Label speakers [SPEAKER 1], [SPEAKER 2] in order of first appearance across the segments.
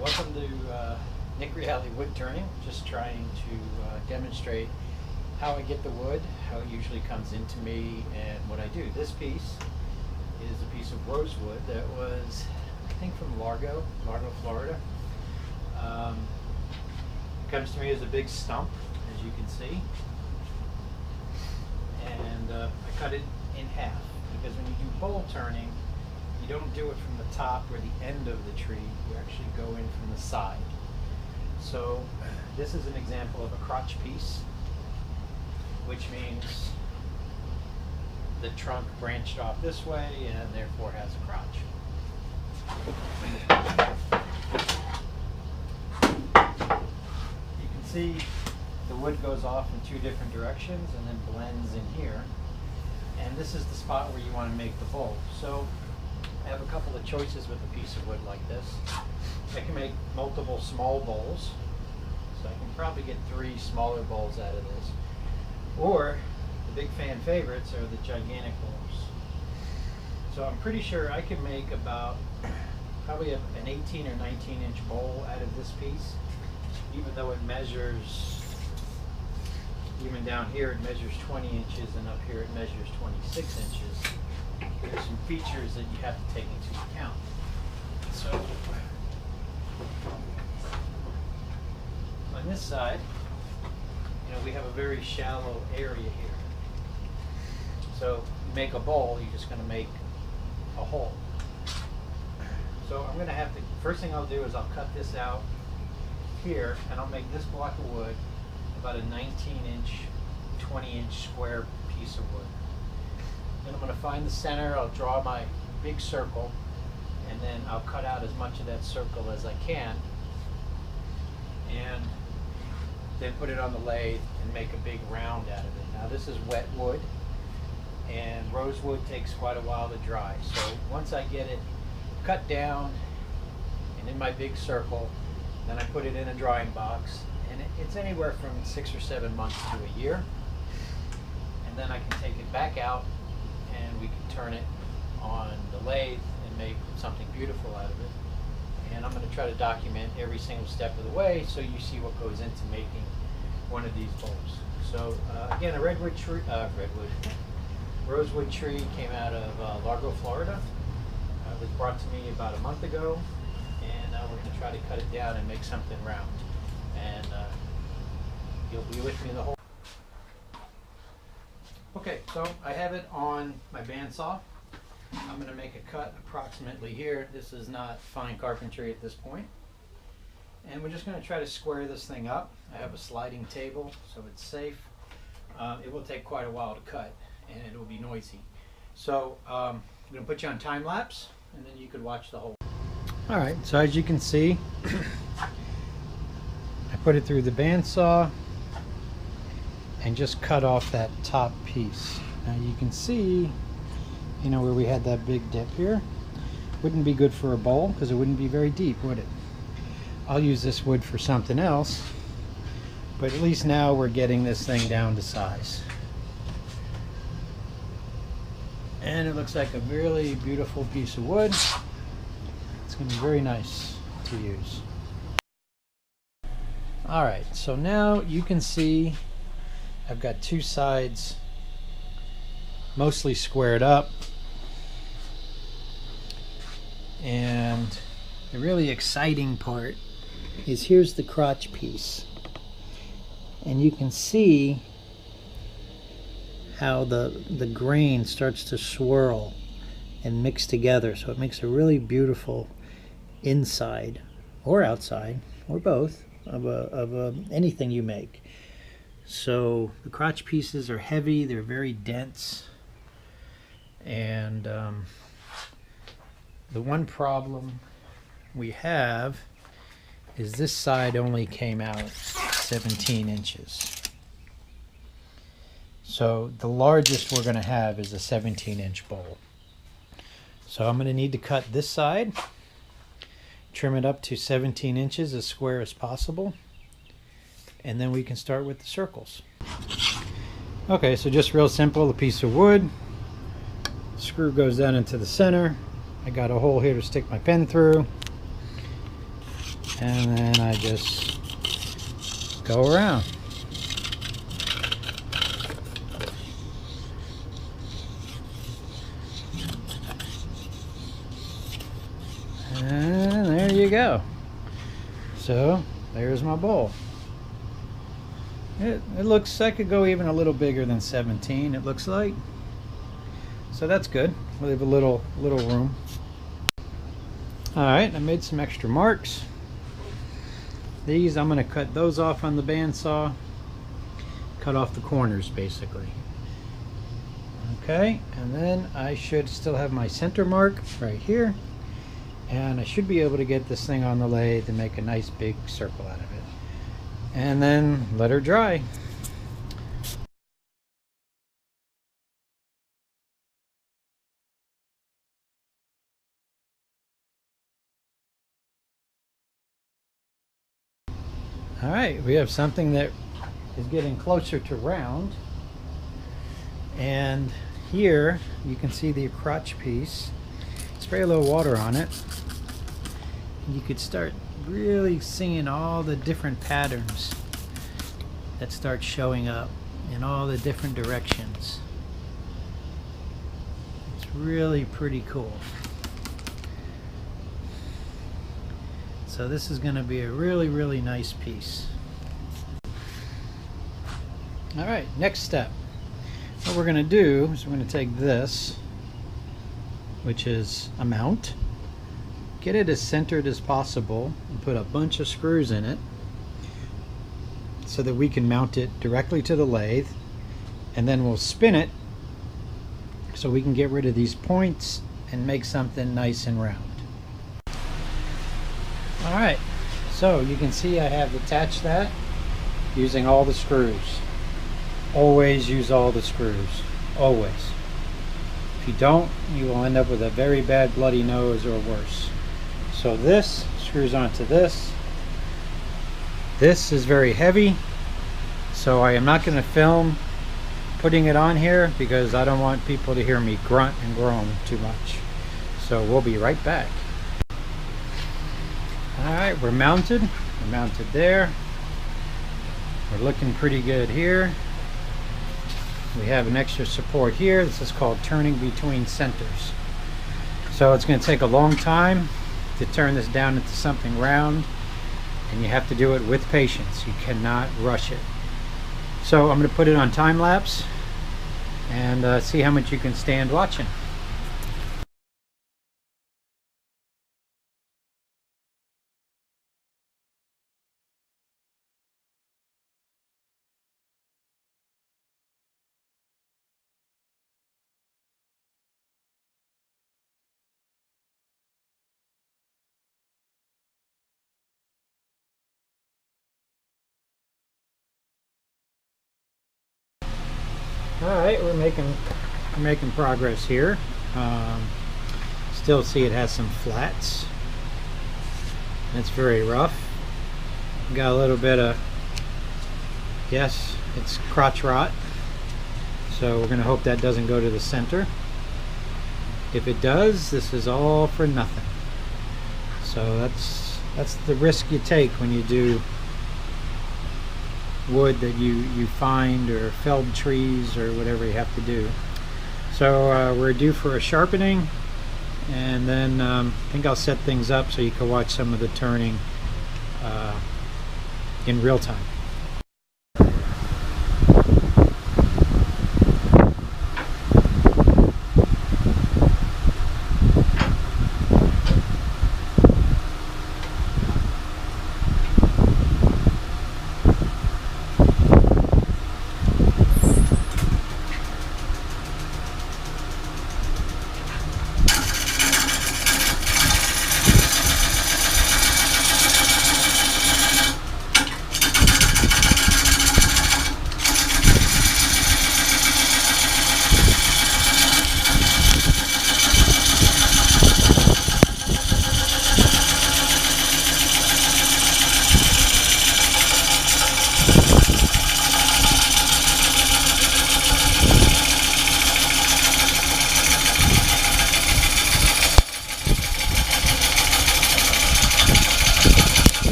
[SPEAKER 1] Welcome to Nick Reality Wood Turning. Just trying to demonstrate how I get the wood, how it usually comes into me, and what I do. This piece is a piece of rosewood that was, I think, from Largo, Florida. It comes to me as a big stump, as you can see, and I cut it in half because when you do bowl turning, you don't do it from the top or the end of the tree. You actually go in from the side. So this is an example of a crotch piece, which means the trunk branched off this way and therefore has a crotch. You can see the wood goes off in two different directions and then blends in here. And this is the spot where you want to make the bowl. So I have a couple of choices with a piece of wood like this. I can make multiple small bowls, so I can probably get 3 smaller bowls out of this. Or the big fan favorites are the gigantic bowls. So I'm pretty sure I can make about probably an 18 or 19 inch bowl out of this piece, even though it measures, even down here it measures 20 inches and up here it measures 26 inches. There's some features that you have to take into account. So on this side, we have a very shallow area here. So you make a bowl, you're just going to make a hole. So I'm going to have to, first thing I'll do is I'll cut this out here, and I'll make this block of wood about a 19-inch, 20-inch square piece of wood. Then I'm going to find the center, I'll draw my big circle, and then I'll cut out as much of that circle as I can, and then put it on the lathe and make a big round out of it. Now this is wet wood, and rosewood takes quite a while to dry. So once I get it cut down and in my big circle, then I put it in a drying box, and it's anywhere from 6 or 7 months to a year. And then I can take it back out and we can turn it on the lathe and make something beautiful out of it. And I'm going to try to document every single step of the way so you see what goes into making one of these bowls. So again, a rosewood tree came out of Largo, Florida. It was brought to me about a month ago, and we're going to try to cut it down and make something round. And you'll be with me the whole. Okay, so I have it on my bandsaw. I'm going to make a cut approximately here. This is not fine carpentry at this point. And we're just going to try to square this thing up. I have a sliding table, so it's safe. It will take quite a while to cut, and it will be noisy. So I'm going to put you on time lapse, and then you could watch the whole. All right, so as you can see, I put it through the bandsaw and just cut off that top piece. Now you can see, where we had that big dip here. Wouldn't be good for a bowl because it wouldn't be very deep, would it? I'll use this wood for something else, but at least now we're getting this thing down to size. And it looks like a really beautiful piece of wood. It's going to be very nice to use. Alright, so now you can see I've got 2 sides mostly squared up, and the really exciting part is here's the crotch piece, and you can see how the grain starts to swirl and mix together, so it makes a really beautiful inside or outside or both of anything you make. So the crotch pieces are heavy, they're very dense, and the one problem we have is this side only came out 17 inches. So the largest we're going to have is a 17-inch bowl. So I'm going to need to cut this side, trim it up to 17 inches as square as possible, and then we can start with the circles. Okay, so just real simple, a piece of wood, screw goes down into the center. I got a hole here to stick my pen through, and then I just go around. And there you go. So there's my bowl. It looks, I could go even a little bigger than 17, it looks like. So that's good. We have a little room. Alright, I made some extra marks. These, I'm going to cut those off on the bandsaw. Cut off the corners, basically. Okay, and then I should still have my center mark right here. And I should be able to get this thing on the lathe and make a nice big circle out of it. And then let her dry. Alright, we have something that is getting closer to round. And here you can see the crotch piece. Spray a little water on it. You could start really seeing all the different patterns that start showing up in all the different directions. It's really pretty cool. So this is going to be a really nice piece. Alright, next step. What we're going to do is we're going to take this, which is a mount, get it as centered as possible and put a bunch of screws in it so that we can mount it directly to the lathe, and then we'll spin it so we can get rid of these points and make something nice and round. Alright, so you can see I have attached that using all the screws. Always use all the screws, always. If you don't, you will end up with a very bad bloody nose or worse. So this screws onto this. This is very heavy, so I am not going to film putting it on here because I don't want people to hear me grunt and groan too much. So we'll be right back. Alright, we're mounted. We're mounted there. We're looking pretty good here. We have an extra support here. This is called turning between centers. So it's going to take a long time to turn this down into something round, and you have to do it with patience. You cannot rush it. So I'm going to put it on time lapse and see how much you can stand watching. Alright, we're making progress here. Still see it has some flats. It's very rough. Got a little bit of, yes, it's crotch rot. So we're going to hope that doesn't go to the center. If it does, this is all for nothing. So that's the risk you take when you do wood that you find, or felled trees, or whatever you have to do. So we're due for a sharpening, and then I think I'll set things up so you can watch some of the turning in real time.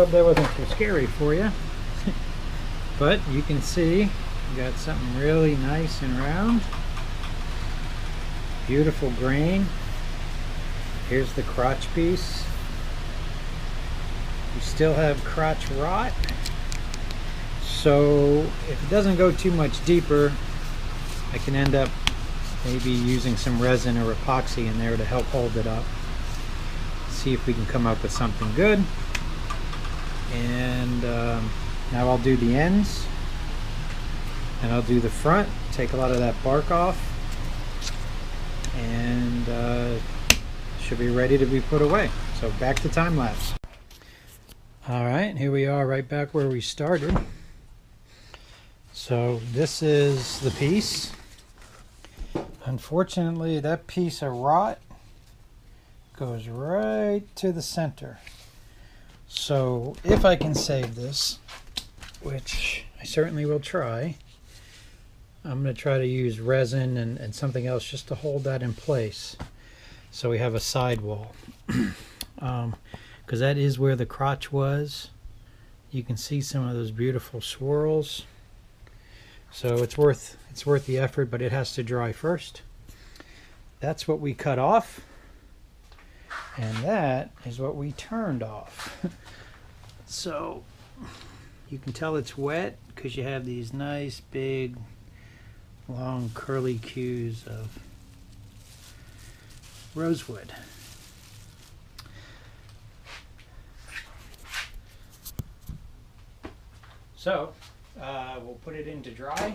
[SPEAKER 1] hope that wasn't too scary for you. But you can see we got something really nice and round. Beautiful grain. Here's the crotch piece. We still have crotch rot. So if it doesn't go too much deeper, I can end up maybe using some resin or epoxy in there to help hold it up. See if we can come up with something good. And now I'll do the ends, and I'll do the front, take a lot of that bark off, and should be ready to be put away. So back to time lapse. Alright, here we are right back where we started. So this is the piece. Unfortunately, that piece of rot goes right to the center. So if I can save this, which I certainly will try, I'm going to try to use resin and something else just to hold that in place so we have a sidewall. Because that is where the crotch was. You can see some of those beautiful swirls. So it's worth the effort, but it has to dry first. That's what we cut off, and that is what we turned off. So you can tell it's wet because you have these nice big long curly cues of rosewood. So we'll put it in to dry,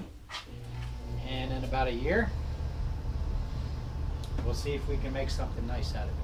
[SPEAKER 1] and in about a year we'll see if we can make something nice out of it.